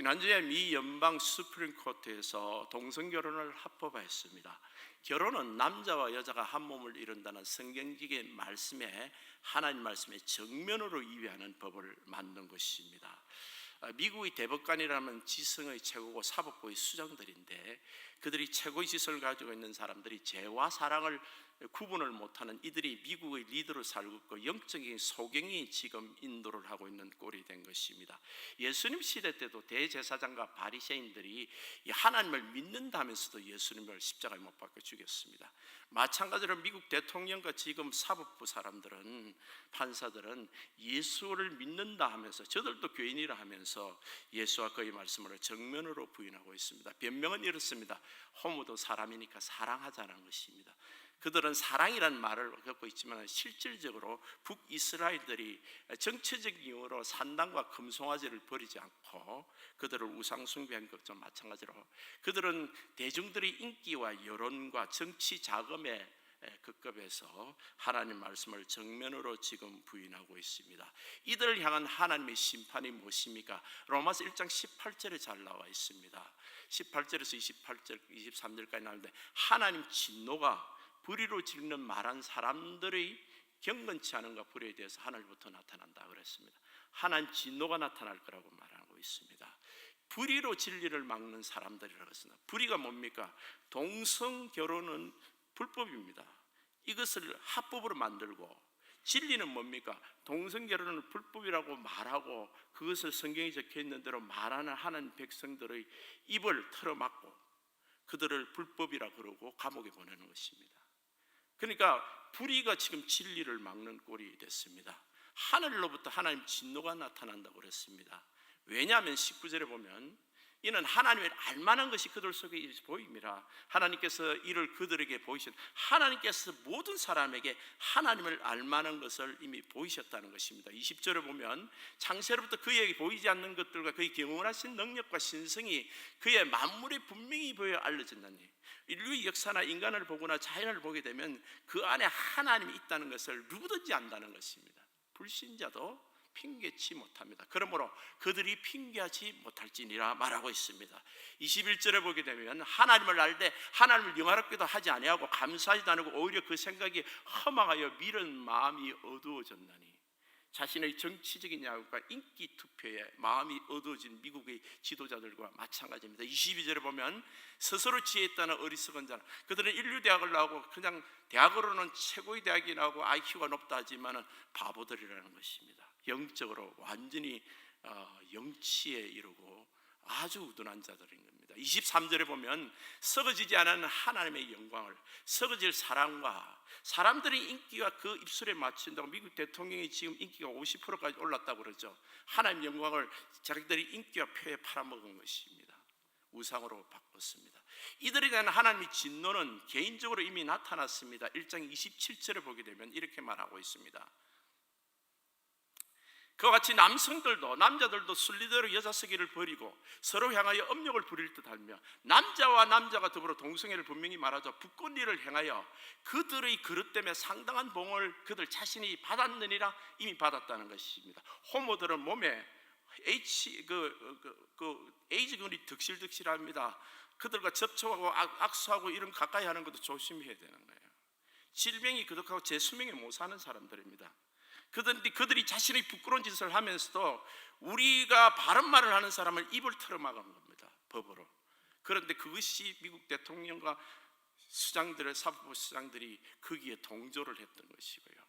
지난주에 미 연방 수프림코트에서 동성결혼을 합법화했습니다. 결혼은 남자와 여자가 한 몸을 이룬다는 성경적인 말씀에, 하나님 말씀에 정면으로 위배하는 법을 만든 것입니다. 미국의 대법관이라면 지성의 최고고 사법부의 수장들인데, 그들이 최고의 지성을 가지고 있는 사람들이 죄와 사랑을 구분을 못하는 이들이 미국의 리더로 살고 있고, 영적인 소경이 지금 인도를 하고 있는 꼴이 된 것입니다. 예수님 시대 때도 대제사장과 바리새인들이 하나님을 믿는다면서도 예수님을 십자가에 못 박혀 죽였습니다. 마찬가지로 미국 대통령과 지금 사법부 사람들은, 판사들은 예수를 믿는다 하면서, 저들도 교인이라 하면서 예수와 그의 말씀을 정면으로 부인하고 있습니다. 변명은 이렇습니다. 호모도 사람이니까 사랑하자는 것입니다. 그들은 사랑이라는 말을 갖고 있지만 실질적으로 북이스라엘들이 정치적 이유로 산당과 금송아지를 버리지 않고 그들을 우상 숭배한 것과 마찬가지로, 그들은 대중들의 인기와 여론과 정치 자금에 급급해서 하나님 말씀을 정면으로 지금 부인하고 있습니다. 이들을 향한 하나님의 심판이 무엇입니까? 로마서 1장 18절에 잘 나와 있습니다. 18절에서 28절, 23절까지 나오는데, 하나님 진노가 불의로 짓는 말한 사람들의 경건치 않은가 불의에 대해서 하늘부터 나타난다 그랬습니다. 하나님 진노가 나타날 거라고 말하고 있습니다. 불의로 진리를 막는 사람들이라고 했습니다. 불의가 뭡니까? 동성 결혼은 불법입니다. 이것을 합법으로 만들고, 진리는 뭡니까? 동성 결혼은 불법이라고 말하고 그것을 성경에 적혀 있는 대로 말하는 하나님 백성들의 입을 틀어막고 그들을 불법이라 그러고 감옥에 보내는 것입니다. 그러니까 불의가 지금 진리를 막는 꼴이 됐습니다. 하늘로부터 하나님 진노가 나타난다고 그랬습니다. 왜냐하면 19절에 보면, 이는 하나님을 알만한 것이 그들 속에 보입니다. 하나님께서 이를 그들에게 보이신, 하나님께서 모든 사람에게 하나님을 알만한 것을 이미 보이셨다는 것입니다. 20절에 보면, 창세로부터 그에게 보이지 않는 것들과 그의 경륜하신 능력과 신성이 그의 만물에 분명히 보여 알려진다니, 인류의 역사나 인간을 보거나 자연을 보게 되면 그 안에 하나님이 있다는 것을 누구든지 안다는 것입니다. 불신자도 핑계치 못합니다. 그러므로 그들이 핑계하지 못할지니라 말하고 있습니다. 21절에 보게 되면, 하나님을 알되 하나님을 영화롭게도 하지 아니하고 감사하지도 않고 오히려 그 생각이 허망하여 미련 마음이 어두워졌나니, 자신의 정치적인 야욕과 인기 투표에 마음이 어두워진 미국의 지도자들과 마찬가지입니다. 22절에 보면, 스스로 지혜 있다는 어리석은 자는, 그들은 인류대학을 나오고 그냥 대학으로는 최고의 대학이 나오고 IQ가 높다 하지만 바보들이라는 것입니다. 영적으로 완전히 영치에 이르고 아주 우둔한 자들인 겁니다. 23절에 보면, 썩어지지 않은 하나님의 영광을, 썩어질 사랑과 사람들의 인기가 그 입술에 맞춘다고, 미국 대통령이 지금 인기가 50%까지 올랐다고 그러죠. 하나님의 영광을 자기들이 인기와 표에 팔아먹은 것입니다. 우상으로 바꿨습니다. 이들에 대한 하나님의 진노는 개인적으로 이미 나타났습니다. 1장 27절에 보게 되면 이렇게 말하고 있습니다. 그와 같이 남자들도 순리대로 여자 서기를 버리고 서로 향하여 업력을 부릴 듯하며, 남자와 남자가 더불어 동성애를 분명히 말하죠. 불권리를 행하여 그들의 그릇 때문에 상당한 봉을 그들 자신이 받았느니라, 이미 받았다는 것입니다. 호모들은 몸에 에이즈균이 득실득실합니다. 그들과 접촉하고 악수하고 이런 가까이 하는 것도 조심해야 되는 거예요. 질병이 그득하고 제 수명에 못 사는 사람들입니다. 그들이 자신의 부끄러운 짓을 하면서도 우리가 바른 말을 하는 사람을 입을 틀어막은 겁니다, 법으로. 그런데 그것이 미국 대통령과 수장들의, 사법부 수장들이 거기에 동조를 했던 것이고요.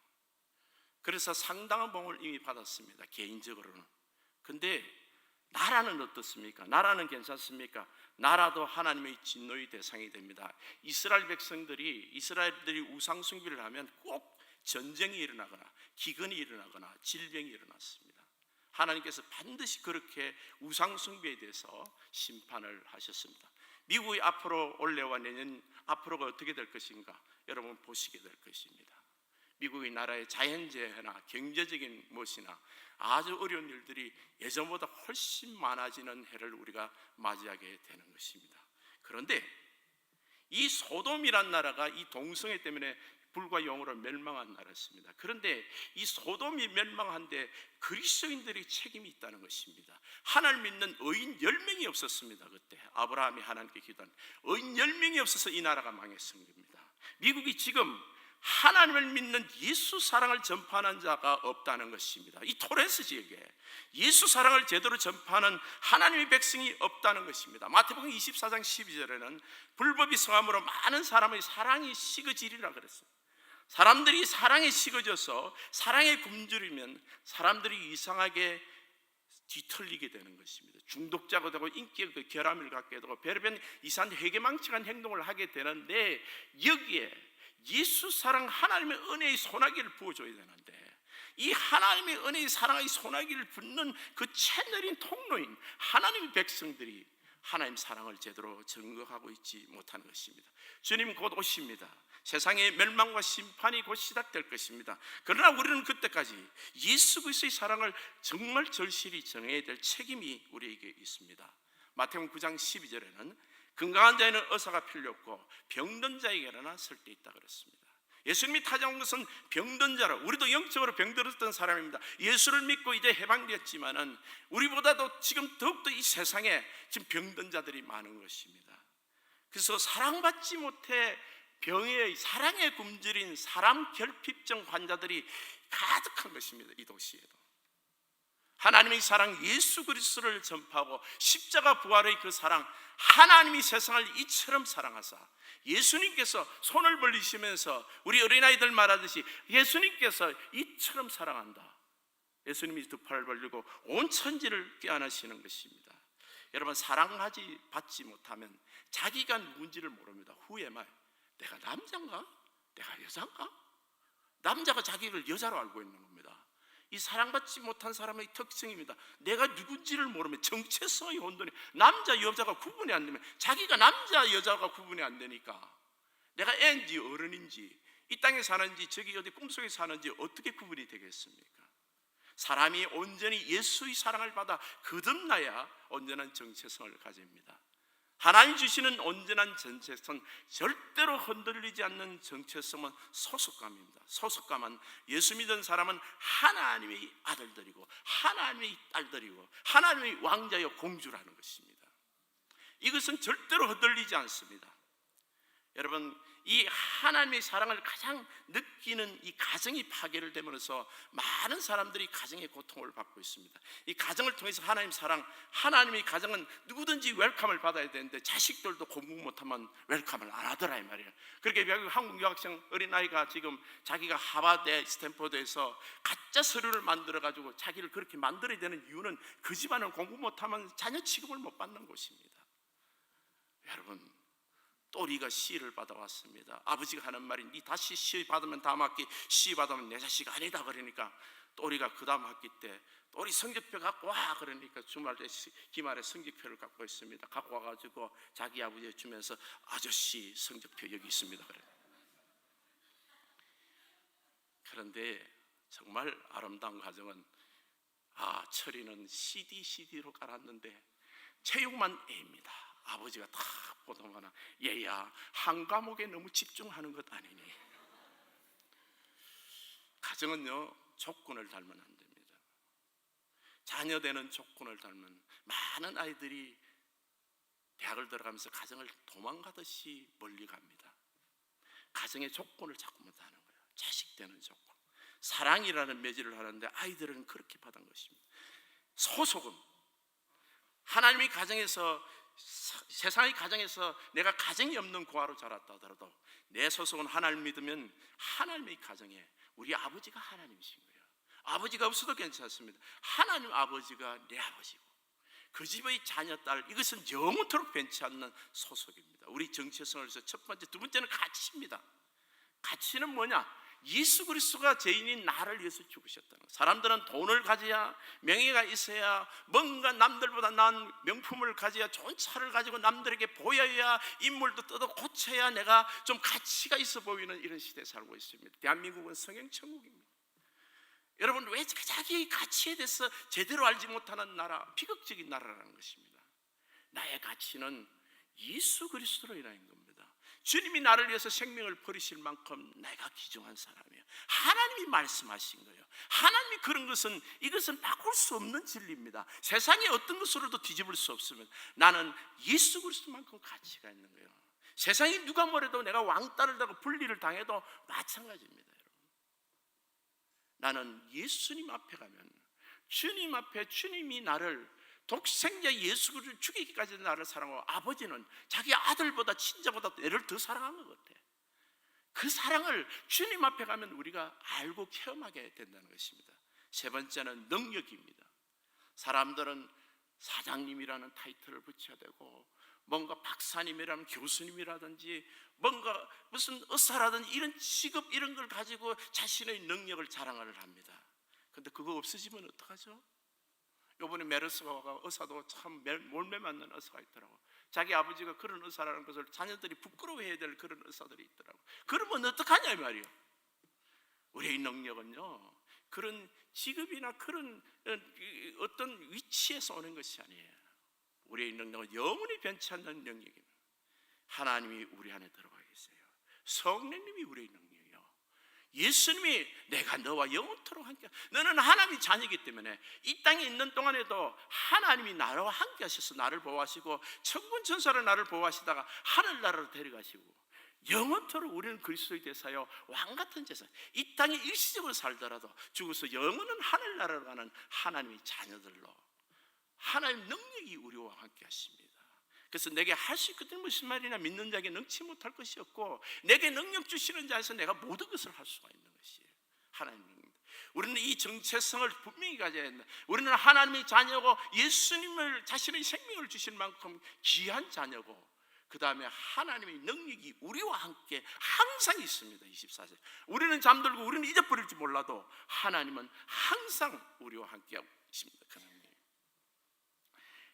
그래서 상당한 봉을 이미 받았습니다, 개인적으로는. 근데 나라는 어떻습니까? 나라는 괜찮습니까? 나라도 하나님의 진노의 대상이 됩니다. 이스라엘들이 우상 숭배를 하면 꼭 전쟁이 일어나거나 기근이 일어나거나 질병이 일어났습니다. 하나님께서 반드시 그렇게 우상 숭배에 대해서 심판을 하셨습니다. 미국이 앞으로 올해와 내년 앞으로가 어떻게 될 것인가 여러분 보시게 될 것입니다. 미국의 나라의 자연재해나 경제적인 무엇이나 아주 어려운 일들이 예전보다 훨씬 많아지는 해를 우리가 맞이하게 되는 것입니다. 그런데 이 소돔이란 나라가 이 동성애 때문에 불과 영으로 멸망한 나라였습니다. 그런데 이 소돔이 멸망한데 그리스도인들의 책임이 있다는 것입니다. 하나님 믿는 의인 10명이 없었습니다. 그때 아브라함이 하나님께 기도한 의인 10명이 없어서 이 나라가 망했은 겁니다. 미국이 지금 하나님을 믿는 예수 사랑을 전파하는 자가 없다는 것입니다. 이 토렌스 지역에 예수 사랑을 제대로 전파하는 하나님의 백성이 없다는 것입니다. 마태복음 24장 12절에는 불법이 성함으로 많은 사람의 사랑이 식어지리라 그랬어요. 사람들이 사랑에 식어져서 사랑에 굶주리면 사람들이 이상하게 뒤틀리게 되는 것입니다. 중독자가 되고 인기의 결함을 갖게 되고 별의별 이상한 회개망측한 행동을 하게 되는데, 여기에 예수 사랑 하나님의 은혜의 소나기를 부어줘야 되는데, 이 하나님의 은혜의 사랑의 소나기를 붓는 그 채널인 통로인 하나님의 백성들이 하나님 사랑을 제대로 증거하고 있지 못하는 것입니다. 주님 곧 오십니다. 세상의 멸망과 심판이 곧 시작될 것입니다. 그러나 우리는 그때까지 예수 그리스도의 사랑을 정말 절실히 정해야 될 책임이 우리에게 있습니다. 마태복음 9장 12절에는 건강한 자에는 의사가 필요 없고 병든 자에게나 쓸 데 있다 그랬습니다. 예수님이 찾아온 것은 병든 자로, 우리도 영적으로 병들었던 사람입니다. 예수를 믿고 이제 해방됐지만은 우리보다도 지금 더욱더 이 세상에 지금 병든 자들이 많은 것입니다. 그래서 사랑받지 못해 병에 사랑에 굶주린 사람 결핍증 환자들이 가득한 것입니다. 이 도시에도 하나님의 사랑 예수 그리스도를 전파하고 십자가 부활의 그 사랑, 하나님이 세상을 이처럼 사랑하사 예수님께서 손을 벌리시면서 우리 어린아이들 말하듯이 예수님께서 이처럼 사랑한다. 예수님이 두 팔을 벌리고 온 천지를 껴안으시는 것입니다. 여러분, 사랑하지 받지 못하면 자기가 누군지를 모릅니다. 후회만, 내가 남자인가? 내가 여자인가? 남자가 자기를 여자로 알고 있는 겁니다. 이 사랑받지 못한 사람의 특징입니다. 내가 누군지를 모르면 정체성의 혼돈이, 남자 여자가 구분이 안 되면, 자기가 남자 여자가 구분이 안 되니까 내가 애인지 어른인지 이 땅에 사는지 저기 어디 꿈속에 사는지 어떻게 구분이 되겠습니까? 사람이 온전히 예수의 사랑을 받아 거듭나야 온전한 정체성을 가집니다. 하나님 주시는 온전한 정체성, 절대로 흔들리지 않는 정체성은 소속감입니다. 소속감은 예수 믿은 사람은 하나님의 아들들이고 하나님의 딸들이고 하나님의 왕자여 공주라는 것입니다. 이것은 절대로 흔들리지 않습니다. 여러분, 이 하나님의 사랑을 가장 느끼는 이 가정이 파괴를 되면서 많은 사람들이 가정의 고통을 받고 있습니다. 이 가정을 통해서 하나님 사랑, 하나님의 가정은 누구든지 웰컴을 받아야 되는데 자식들도 공부 못하면 웰컴을 안 하더라 이 말이에요. 그렇게 한국 유학생 어린아이가 지금 자기가 하버드, 스탠포드에서 가짜 서류를 만들어가지고 자기를 그렇게 만들어야 되는 이유는 그 집안은 공부 못하면 자녀 취급을 못 받는 곳입니다. 여러분, 또리가 시를 받아왔습니다. 아버지가 하는 말이, 니 다시 시 받으면 다음 학기 시 받으면 내 자식 아니다 그러니까 또리가 그 다음 학기 때 또리 성적표 갖고 와 그러니까 주말에 기말에 성적표를 갖고 있습니다. 갖고 와가지고 자기 아버지에 주면서 아저씨 성적표 여기 있습니다 그래. 그런데 정말 아름다운 가정은 철이는 CD로 깔았는데 체육만 A입니다. 아버지가 다 보더만, 얘야 한 과목에 너무 집중하는 것 아니니. 가정은요, 조건을 닮으면 안 됩니다. 자녀 되는 조건을 닮은 많은 아이들이 대학을 들어가면서 가정을 도망가듯이 멀리 갑니다. 가정의 조건을 자꾸 못하는 거예요. 자식 되는 조건, 사랑이라는 매질을 하는데 아이들은 그렇게 받은 것입니다. 소속은 하나님의 가정에서, 세상의 가정에서 내가 가정이 없는 고아로 자랐다 하더라도 내 소속은 하나님 믿으면 하나님의 가정에 우리 아버지가 하나님이신 거예요. 아버지가 없어도 괜찮습니다. 하나님 아버지가 내 아버지고 그 집의 자녀 딸, 이것은 영원토록 변치 않는 소속입니다. 우리 정체성을 위해서 첫 번째, 두 번째는 가치입니다. 가치는 뭐냐? 예수 그리스도가 죄인인 나를 위해서 죽으셨다는 것. 사람들은 돈을 가져야, 명예가 있어야, 뭔가 남들보다 나은 명품을 가져야, 좋은 차를 가지고 남들에게 보여야, 인물도 뜯어 고쳐야 내가 좀 가치가 있어 보이는 이런 시대에 살고 있습니다. 대한민국은 성행천국입니다. 여러분, 왜 자기의 가치에 대해서 제대로 알지 못하는 나라, 비극적인 나라라는 것입니다. 나의 가치는 예수 그리스도로 인한 겁니다. 주님이 나를 위해서 생명을 버리실 만큼 내가 귀중한 사람이에요. 하나님이 말씀하신 거예요. 하나님이 그런 것은, 이것은 바꿀 수 없는 진리입니다. 세상에 어떤 것으로도 뒤집을 수 없으면 나는 예수 그리스도만큼 가치가 있는 거예요. 세상이 누가 뭐래도 내가 왕따를 당하고 분리를 당해도 마찬가지입니다. 여러분, 나는 예수님 앞에 가면, 주님 앞에 주님이 나를 독생자 예수 그리스도를 죽이기까지 나를 사랑하고, 아버지는 자기 아들보다 친자보다 애를 더 사랑한 것 같아. 그 사랑을 주님 앞에 가면 우리가 알고 체험하게 된다는 것입니다. 세 번째는 능력입니다. 사람들은 사장님이라는 타이틀을 붙여야 되고, 뭔가 박사님이라는 교수님이라든지 뭔가 무슨 의사라든지 이런 직업, 이런 걸 가지고 자신의 능력을 자랑을 합니다. 그런데 그거 없어지면 어떡하죠? 이번에 메르스가 의사도 참 몰매 맞는 의사가 있더라고. 자기 아버지가 그런 의사라는 것을 자녀들이 부끄러워해야 될 그런 의사들이 있더라고. 그러면 어떡하냐 이 말이에요. 우리의 능력은요, 그런 직업이나 그런 어떤 위치에서 오는 것이 아니에요. 우리의 능력은 영원히 변치 않는 능력입니다. 하나님이 우리 안에 들어가 계세요. 성령님이 우리의 능력이에요. 예수님이 내가 너와 영원토록 함께, 너는 하나님의 자녀이기 때문에 이 땅에 있는 동안에도 하나님이 나와 함께 하셔서 나를 보호하시고, 천군 천사로 나를 보호하시다가 하늘나라로 데려가시고, 영원토록 우리는 그리스도의 대사여 왕같은 제사, 이 땅에 일시적으로 살더라도 죽어서 영원한 하늘나라로 가는 하나님의 자녀들로 하나님 능력이 우리와 함께 하십니다. 그래서 내게 할 수 있거든 무슨 말이냐, 믿는 자에게 능치 못할 것이 없고 내게 능력 주시는 자에서 내가 모든 것을 할 수가 있는 것이에요. 하나님입니다. 우리는 이 정체성을 분명히 가져야 한다. 우리는 하나님의 자녀고 예수님을, 자신의 생명을 주실 만큼 귀한 자녀고, 그 다음에 하나님의 능력이 우리와 함께 항상 있습니다. 24세 우리는 잠들고 우리는 잊어버릴지 몰라도 하나님은 항상 우리와 함께 있습니다.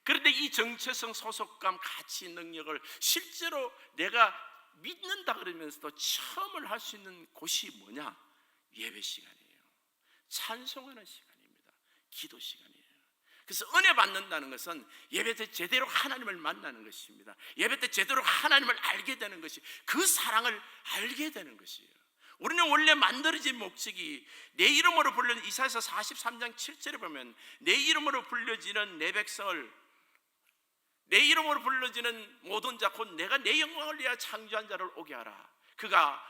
그런데 이 정체성, 소속감, 가치, 능력을 실제로 내가 믿는다 그러면서도 체험을 할 수 있는 곳이 뭐냐? 예배 시간이에요. 찬송하는 시간입니다. 기도 시간이에요. 그래서 은혜 받는다는 것은 예배 때 제대로 하나님을 만나는 것입니다. 예배 때 제대로 하나님을 알게 되는 것이, 그 사랑을 알게 되는 것이에요. 우리는 원래 만들어진 목적이 내 이름으로 불려진, 이사야서 43장 7절에 보면 내 이름으로 불려지는 내 백성을, 내 이름으로 불러지는 모든 자 곧 내가 내 영광을 위하여 창조한 자를 오게 하라.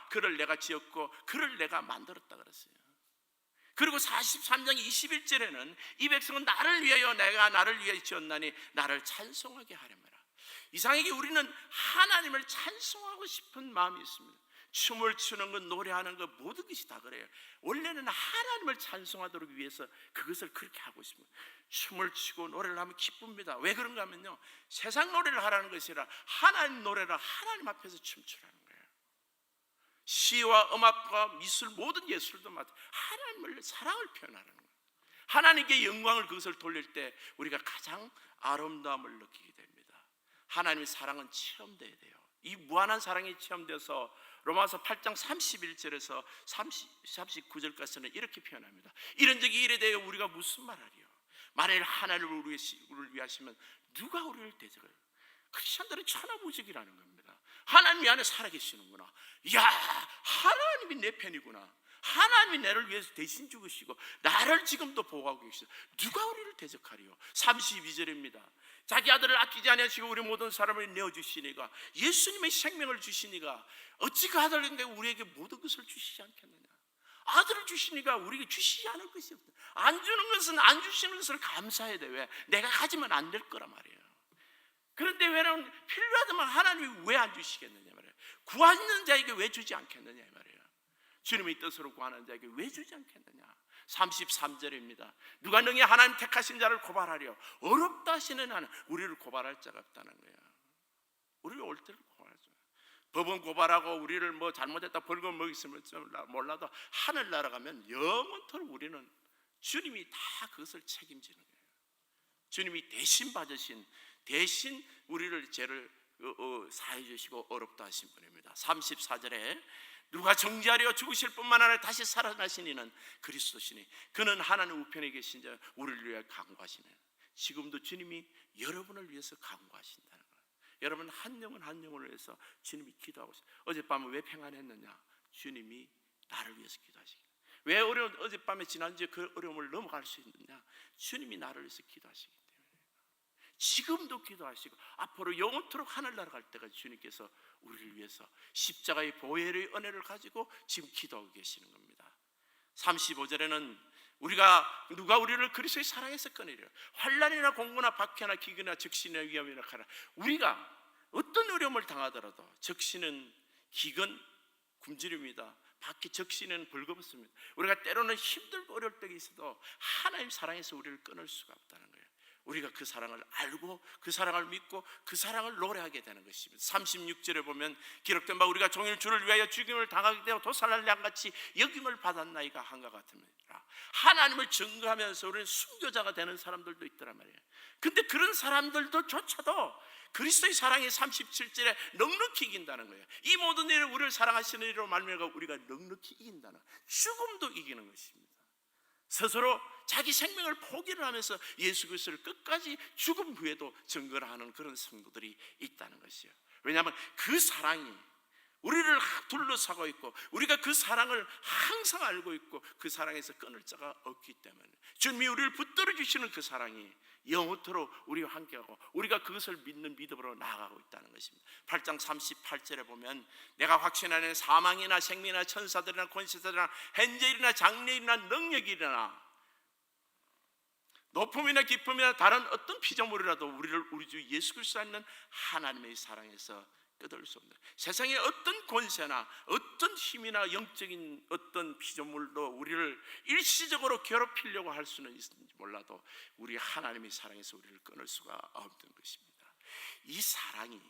그를 내가 지었고 그를 내가 만들었다 그랬어요. 그리고 43장 21절에는 이 백성은 나를 위하여, 내가 나를 위하여 지었나니 나를 찬송하게 하려면. 이상하게 우리는 하나님을 찬송하고 싶은 마음이 있습니다. 춤을 추는 것, 노래하는 것, 모든 것이 다 그래요. 원래는 하나님을 찬송하도록 위해서 그것을 그렇게 하고 있습니다. 춤을 추고 노래를 하면 기쁩니다. 왜 그런가 하면요, 세상 노래를 하라는 것이 아니라 하나님 노래를 하나님 앞에서 춤추라는 거예요. 시와 음악과 미술, 모든 예술도 마찬가지로 하나님을, 사랑을 표현하는 거예요. 하나님께 영광을, 그것을 돌릴 때 우리가 가장 아름다움을 느끼게 됩니다. 하나님의 사랑은 체험돼야 돼요. 이 무한한 사랑이 체험돼서 로마서 8장 31절에서 39절까지는 이렇게 표현합니다. 이런 적이 이래 되어 우리가 무슨 말하리요? 만일 하나님을 우리를 위하시면 누가 우리를 대적해요? 크리스천들은 천하무적이라는 겁니다. 하나님이 안에 살아계시는구나. 이야, 하나님이 내 편이구나. 하나님이 나를 위해서 대신 죽으시고 나를 지금도 보호하고 계시다. 누가 우리를 대적하리요? 32절입니다. 자기 아들을 아끼지 아니하시고 우리 모든 사람을 내어주시니가, 예수님의 생명을 주시니가 어찌 그 아들인데 우리에게 모든 것을 주시지 않겠느냐? 아들을 주시니까 우리에게 주시지 않을 것이 없다. 안 주는 것은 안 주시는 것을 감사해야 돼. 왜? 내가 가지면 안 될 거란 말이에요. 그런데 왜냐면 필요하다면 하나님이 왜 안 주시겠느냐 말이에요. 구하는 자에게 왜 주지 않겠느냐 말이에요. 주님의 뜻으로 구하는 자에게 왜 주지 않겠느냐. 33절입니다. 누가 능히 하나님 택하신 자를 고발하려? 어렵다 하시는 하는, 우리를 고발할 자가 없다는 거예요. 우리를 올 때를 고발하죠. 법은 고발하고 우리를 뭐 잘못했다 벌금 먹였으면 몰라도 하늘나라 가면 영원토록 우리는 주님이 다 그것을 책임지는 거예요. 주님이 대신 받으신, 대신 우리를 죄를 사해 주시고 어렵다 하신 분입니다. 34절에 누가 정죄하려 죽으실 뿐만 아니라 다시 살아나신 이는 그리스도시니 그는 하나님 우편에 계신 자 우리를 위해 간구하시네. 지금도 주님이 여러분을 위해서 간구하신다는 거예요. 여러분, 한 영혼 한 영혼을 위해서 주님이 기도하고 있어요. 어젯밤에 왜 평안했느냐? 주님이 나를 위해서 기도하시기. 왜 어젯밤에 지난주에 그 어려움을 넘어갈 수 있느냐? 주님이 나를 위해서 기도하시기 때문에. 지금도 기도하시고 앞으로 영원토록 하늘나라 갈 때까지 주님께서 우리를 위해서 십자가의 보혈의 은혜를 가지고 지금 기도하고 계시는 겁니다. 35절에는 누가 우리를 그리스도의 사랑에서 꺼내려 환난이나 공고나 박해나 기근이나 적신이나 위험이나 가라. 우리가 어떤 어려움을 당하더라도 적신은 기근, 굶주림이다. 박해, 적신은 벌거벗습니다. 우리가 때로는 힘들고 어려울 때가 있어도 하나님 사랑에서 우리를 끊을 수가 없다는 거예요. 우리가 그 사랑을 알고 그 사랑을 믿고 그 사랑을 노래하게 되는 것입니다. 36절에 보면 기록된 바 우리가 종일 주를 위하여 죽임을 당하게 되어 도살날 양같이 여김을 받았나이가 한과 같으니라. 하나님을 증거하면서 우리는 순교자가 되는 사람들도 있더란 말이에요. 근데 그런 사람들조차도 그리스도의 사랑이 37절에 넉넉히 이긴다는 거예요. 이 모든 일을 우리를 사랑하시는 이로 말미암아 우리가 넉넉히 이긴다는, 죽음도 이기는 것입니다. 스스로 자기 생명을 포기를 하면서 예수 그리스도를 끝까지 죽음 후에도 증거를 하는 그런 성도들이 있다는 것이에요. 왜냐하면 그 사랑이 우리를 둘러싸고 있고 우리가 그 사랑을 항상 알고 있고 그 사랑에서 끊을 자가 없기 때문에 주님이 우리를 붙들어 주시는 그 사랑이 영원토록 우리와 함께하고 우리가 그것을 믿는 믿음으로 나아가고 있다는 것입니다. 8장 38절에 보면 내가 확신하는 사망이나 생명이나 천사들이나 권세자들이나 현재일이나 장래일이나 능력이나 높음이나 깊음이나 다른 어떤 피조물이라도 우리를 우리 주 예수 그리스도 있는 하나님의 사랑에서 끊을 수 없는, 세상의 어떤 권세나 어떤 힘이나 영적인 어떤 피조물도 우리를 일시적으로 괴롭히려고 할 수는 있는지 몰라도 우리 하나님의 사랑에서 우리를 끊을 수가 없는 것입니다. 이 사랑이,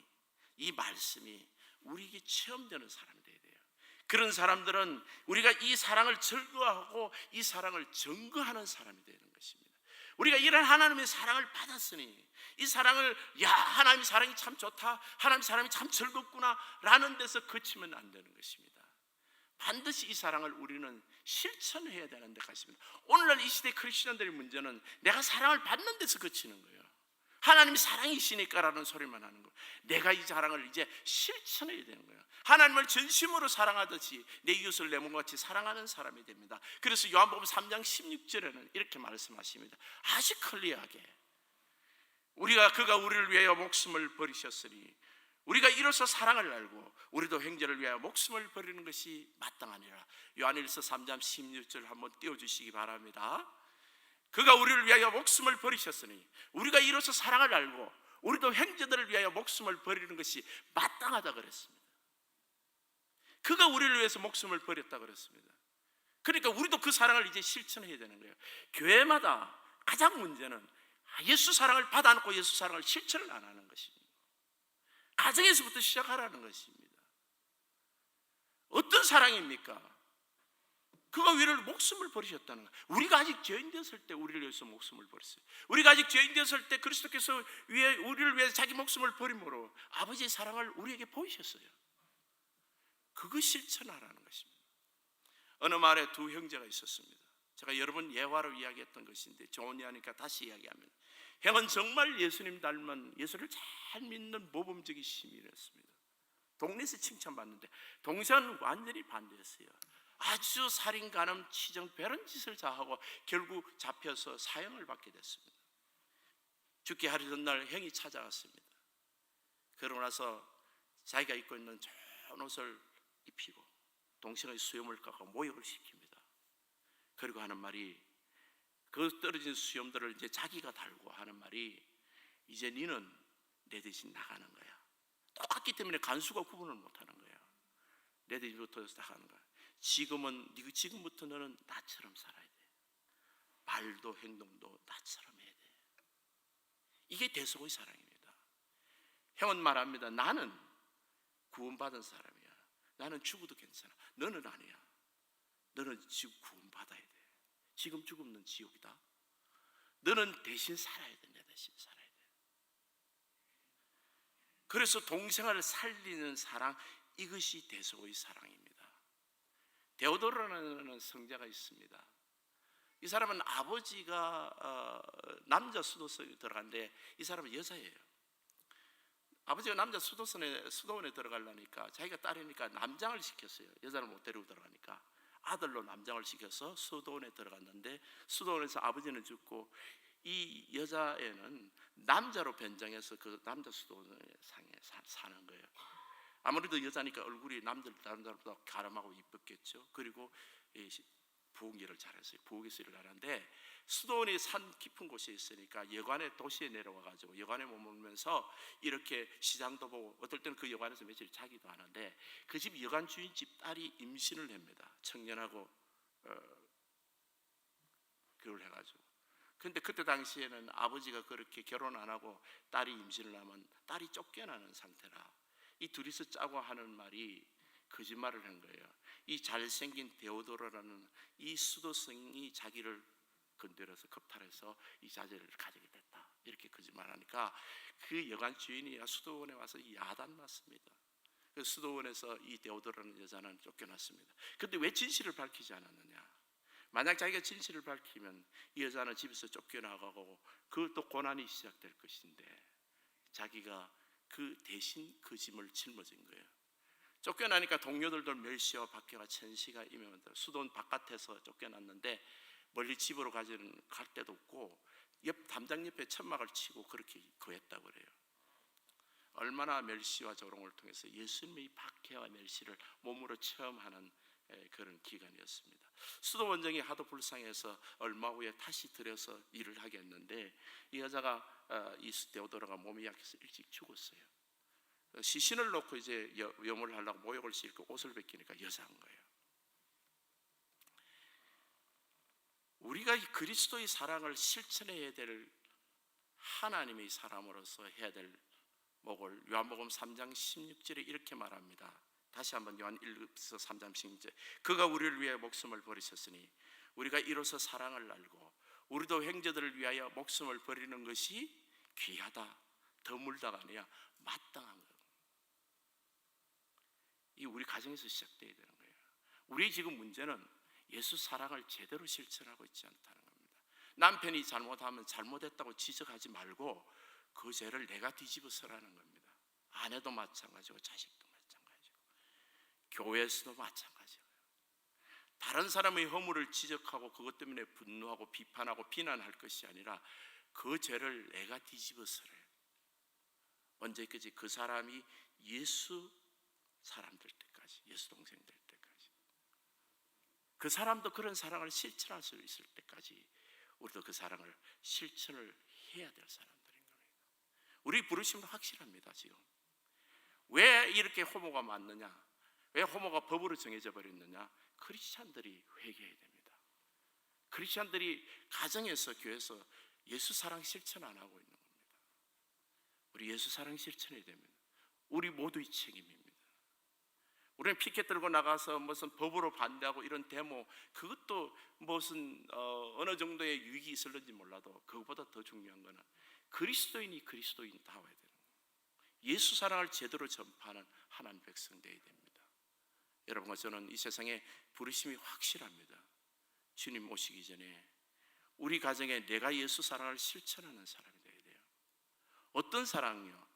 이 말씀이 우리에게 체험되는 사람이 되어야 돼요. 그런 사람들은 우리가 이 사랑을 즐거워하고 이 사랑을 증거하는 사람이 되는 것입니다. 우리가 이런 하나님의 사랑을 받았으니 이 사랑을 하나님의 사랑이 참 좋다, 하나님의 사랑이 참 즐겁구나 라는 데서 그치면 안 되는 것입니다. 반드시 이 사랑을 우리는 실천해야 되는 데가 있습니다. 오늘날 이 시대 크리스천들의 문제는 내가 사랑을 받는 데서 그치는 거예요. 하나님이 사랑이시니까라는 소리만 하는 거예요. 내가 이 사랑을 이제 실천해야 되는 거예요. 하나님을 전심으로 사랑하듯이 내 이웃을 내 몸같이 사랑하는 사람이 됩니다. 그래서 요한복음 3장 16절에는 이렇게 말씀하십니다. 아주 클리어하게 그가 우리를 위하여 목숨을 버리셨으니 우리가 이로써 사랑을 알고 우리도 형제를 위하여 목숨을 버리는 것이 마땅하니라. 요한일서 3장 16절 한번 띄워주시기 바랍니다. 그가 우리를 위하여 목숨을 버리셨으니 우리가 이로써 사랑을 알고 우리도 형제들을 위하여 목숨을 버리는 것이 마땅하다 그랬습니다. 그가 우리를 위해서 목숨을 버렸다 그랬습니다. 그러니까 우리도 그 사랑을 이제 실천해야 되는 거예요. 교회마다 가장 문제는 예수 사랑을 받아놓고 예수 사랑을 실천을 안 하는 것입니다. 가정에서부터 시작하라는 것입니다. 어떤 사랑입니까? 그가 우리를 목숨을 버리셨다는 거예요. 우리가 아직 죄인 되었을 때 우리를 위해서 목숨을 버렸어요. 우리가 아직 죄인 되었을 때 그리스도께서 우리를 위해서 자기 목숨을 버림으로 아버지의 사랑을 우리에게 보이셨어요. 그거 실천하라는 것입니다. 어느 마을에 두 형제가 있었습니다. 제가 여러 번 예화로 이야기했던 것인데 좋은 예화니까 다시 이야기하면, 형은 정말 예수님 닮은 예수를 잘 믿는 모범적인 시민이었습니다. 동네에서 칭찬받는데 동생은 완전히 반대했어요. 아주 살인, 간음, 치정, 배런 짓을 다 하고 결국 잡혀서 사형을 받게 됐습니다. 죽기 하루 전날 형이 찾아갔습니다. 그러고 나서 자기가 입고 있는 좋은 옷을 입히고 동생의 수염을 깎아 모욕을 시킵니다. 그리고 하는 말이, 그 떨어진 수염들을 이제 자기가 달고 하는 말이, 이제 너는 내 대신 나가는 거야. 똑같기 때문에 간수가 구분을 못하는 거야. 내 대신 붙어서 나가는 거야. 지금부터 너는 나처럼 살아야 돼. 말도 행동도 나처럼 해야 돼. 이게 대속의 사랑입니다. 형은 말합니다. 나는 구원받은 사람이야. 나는 죽어도 괜찮아. 너는 아니야. 너는 지금 구원받아야 돼. 지금 죽으면 지옥이다. 너는 대신 살아야 돼. 내 대신 살아야 돼. 그래서 동생을 살리는 사랑, 이것이 대속의 사랑입니다. 데오도르라는 성자가 있습니다. 이 사람은 아버지가 남자 수도석에 들어갔는데 이 사람은 여자예요. 아버지가 남자 수도원에 들어가려니까 자기가 딸이니까 남장을 시켰어요. 여자를 못 데리고 들어가니까 아들로 남장을 시켜서 수도원에 들어갔는데, 수도원에서 아버지는 죽고 이 여자애는 남자로 변장해서 그 남자 수도원에 사는 거예요. 아무래도 여자니까 얼굴이 다른 사람보다 가름하고 이뻤겠죠. 그리고 부엌 일을 잘했어요. 부엌에서 일을 하는데, 수도원이 산 깊은 곳에 있으니까 여관에 도시에 내려와가지고 여관에 머물면서 이렇게 시장도 보고, 어떨 때는 그 여관에서 며칠 자기도 하는데, 그 집 여관 주인 집 딸이 임신을 합니다. 청년하고 그걸 해가지고. 근데 그때 당시에는 아버지가 그렇게 결혼 안 하고 딸이 임신을 하면 딸이 쫓겨나는 상태라 이 둘이서 짜고 하는 말이 거짓말을 한 거예요. 이 잘생긴 데오도라라는 이 수도승이 자기를 건드려서 겁탈해서 이 자제를 가지게 됐다, 이렇게 거짓말하니까 그 여관 주인이 수도원에 와서 야단 맞습니다. 그 수도원에서 이 데오도라는 여자는 쫓겨났습니다. 근데 왜 진실을 밝히지 않았느냐? 만약 자기가 진실을 밝히면 이 여자는 집에서 쫓겨나가고 그것도 고난이 시작될 것인데, 자기가 그 대신 그 짐을 짊어진 거예요. 쫓겨나니까 동료들도 멸시와 박해와 천시가 임해온다. 수도원 바깥에서 쫓겨났는데 멀리 집으로 갈 데도 없고 옆 담장 옆에 천막을 치고 그렇게 거했다고 그래요. 얼마나 멸시와 조롱을 통해서 예수님의 박해와 멸시를 몸으로 체험하는 그런 기간이었습니다. 수도원장이 하도 불쌍해서 얼마 후에 다시 들여서 일을 하게 했는데, 이 여자가 이 데오도라가 몸이 약해서 일찍 죽었어요. 시신을 놓고 이제 염을 하려고 모욕을 싣고 옷을 벗기니까 여자인 거예요. 우리가 이 그리스도의 사랑을 실천해야 될 하나님의 사람으로서 해야 될 목을 요한복음 3장 16절에 이렇게 말합니다. 다시 한번 요한 1서 3장 16절. 그가 우리를 위해 목숨을 버리셨으니 우리가 이로써 사랑을 알고 우리도 형제들을 위하여 목숨을 버리는 것이 귀하다, 드물다가 아니라 마땅한 것. 이 우리 가정에서 시작돼야 되는 거예요. 우리 지금 문제는 예수 사랑을 제대로 실천하고 있지 않다는 겁니다. 남편이 잘못하면 잘못했다고 지적하지 말고 그 죄를 내가 뒤집어 서라는 겁니다. 아내도 마찬가지고 자식도 마찬가지고 교회에서도 마찬가지고요. 다른 사람의 허물을 지적하고 그것 때문에 분노하고 비판하고 비난할 것이 아니라 그 죄를 내가 뒤집어 서래요. 언제까지? 그 사람이 예수 사람 될 때까지, 예수 동생 될 때까지, 그 사람도 그런 사랑을 실천할 수 있을 때까지 우리도 그 사랑을 실천을 해야 될 사람들인 겁니다. 우리 부르심은 확실합니다. 지금 왜 이렇게 호모가 많느냐, 왜 호모가 법으로 정해져 버렸느냐? 크리스찬들이 회개해야 됩니다. 크리스찬들이 가정에서, 교회에서 예수 사랑 실천 안 하고 있는 겁니다. 우리 예수 사랑 실천해야 됩니다. 우리 모두의 책임입니다. 우리는 피켓 들고 나가서 무슨 법으로 반대하고 이런 데모, 그것도 무슨 어느 정도의 유익이 있을는지 몰라도 그것보다 더 중요한 것은 그리스도인이 그리스도인다워야 되는 거예요. 예수 사랑을 제대로 전파하는 하나님 백성 되어야 됩니다. 여러분과 저는 이 세상에 부르심이 확실합니다. 주님 오시기 전에 우리 가정에 내가 예수 사랑을 실천하는 사람이 되어야 돼요. 어떤 사랑이요?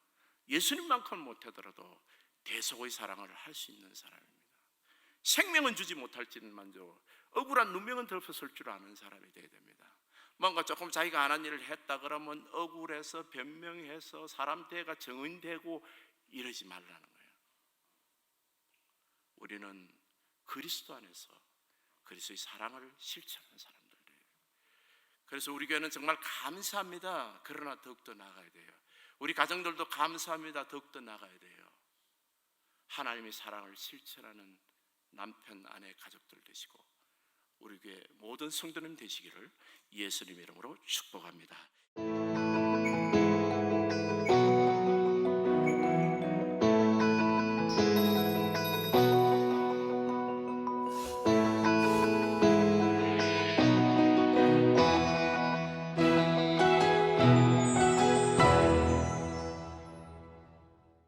예수님만큼 못하더라도 대속의 사랑을 할 수 있는 사람입니다. 생명은 주지 못할지만도 억울한 누명은 덮어설 줄 아는 사람이 되어야 됩니다. 뭔가 조금 자기가 안 한 일을 했다 그러면 억울해서 변명해서 사람 대가 정은되고 이러지 말라는 거예요. 우리는 그리스도 안에서 그리스도의 사랑을 실천하는 사람들이에요. 그래서 우리 교회는 정말 감사합니다. 그러나 더욱더 나아가야 돼요. 우리 가정들도 감사합니다. 더욱더 나아가야 돼요. 하나님의 사랑을 실천하는 남편, 아내, 가족들 되시고 우리 교회 모든 성도님 되시기를 예수님 이름으로 축복합니다.